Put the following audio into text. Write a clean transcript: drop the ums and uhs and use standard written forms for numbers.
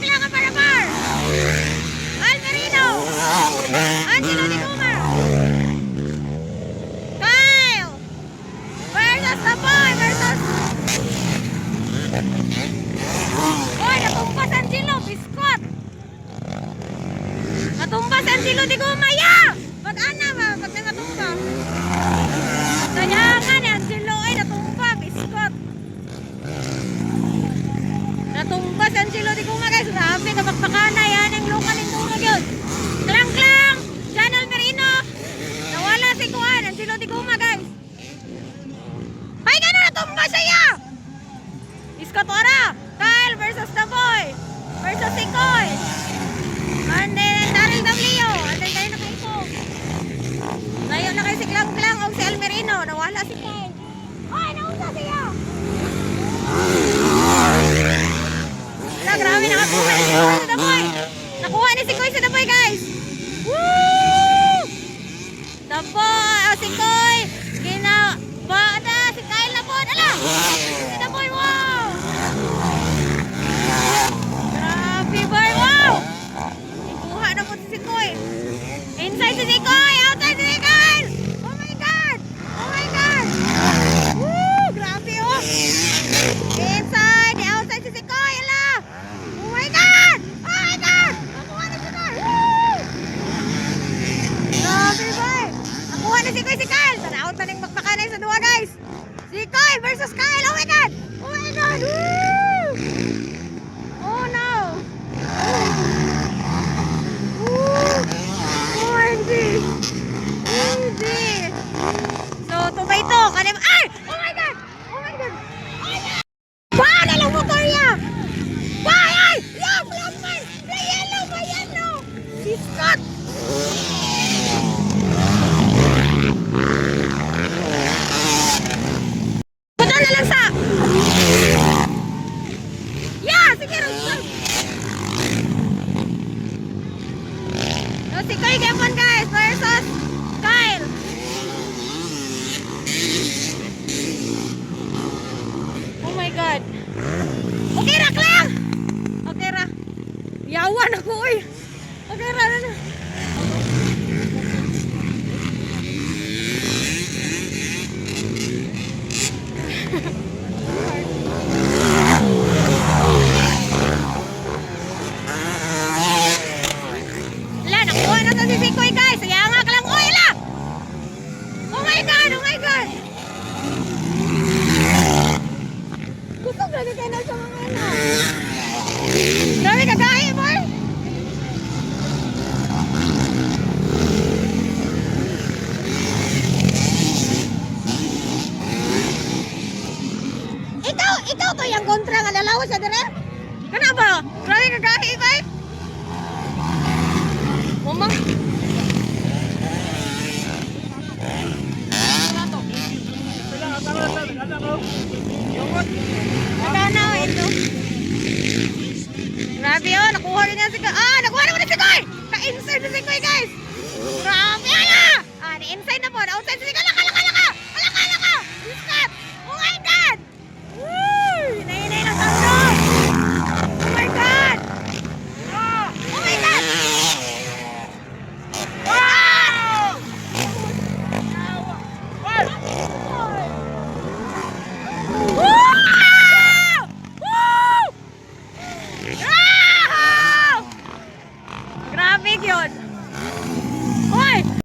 lang ang Paramar! Almerino! Angelo Di Guma! Kyle! Versus the boy versus... Oy, natumpas Angelo! Biskot! Natumpas Angelo Di Guma! Yeah! Pag-ana ba? Pag natumba. Sayangan ni Angelo ay natumba. Biskot! Natumbas ang Angelo Di Guma guys. Grabe, kapakpakana yan ang lokal ng Guma yun. Klang-klang! John Almerino! Nawala si Kuan, Angelo Di Guma guys. Ay, gano'n natumba siya! Iskotora! Kyle versus the boy! Versus si Koy! And then, Daryl W! And then, kayo nakaipog. Ngayon na kayo si Klang-klang o si Almerino. Nawala si Kyle. Ay, naunsa siya! Grabe, nakakuha ni si Koy sa The Boy. Nakuha ni si Koy sa The Boy, guys. Woo! The Boy, si Koy. Bada, si Kyle na po. Ala! Si The Boy, wow! Grabe, boy, wow! Ikuha na po si Koy. Inside si Koy, outside si Kyle. Oh my God! Oh my God! Woo! Grabe, oh! Inside, outside si Koy, ala! Oh my God! Oh my God! Nakuha na si Koy! Woo! Grabe ba? Nakuha na si Koy si Kyle! Tanaot na ng magpakanay sa duwa guys! Si Koy versus Kyle! Oh my God! Oh my God! Woo! Oh no! Woo! OMG! OMG! So, tubay to! Kalim... Ay! Oh my God! Oh my God! Oh my God! Paano lang mo, Korea? Ay! Yeah, flamman! The yellow! The yellow! Si Scott! Puto na lang sa... Yeah! Sige, Rosal! So, si Koy Gepon, guys, versus Kyle! Oh my God! Okay ra, Klang! Okay ra. Yawan ako, uy. Okay ra na. Ala, nakuha na to si Sikoy, guys. Sayanga ka lang, uy, ala! Oh my God! Oh my God! Gusto gani kayo na sa mga ano. Grabe kagahi, boy! Ikaw to yung kontra nga lalawas sa dire? Kana ba? Grabe kagahi, boy! Mama? Nakanaw ito. Grabe yun, nakuha rin niya si Koy. Ah, nakuha naman na si Koy! Ka-inside na si Koy, guys! Grabe, ala! Ah, ni-inside na po. Na-outside si Koy. Laka! Scott! Oh my God! Woo! Hinay-hinay ng tatlo! Oh my God! Oh my God! Wow! Woo! Woo! Ah! Grabe yun!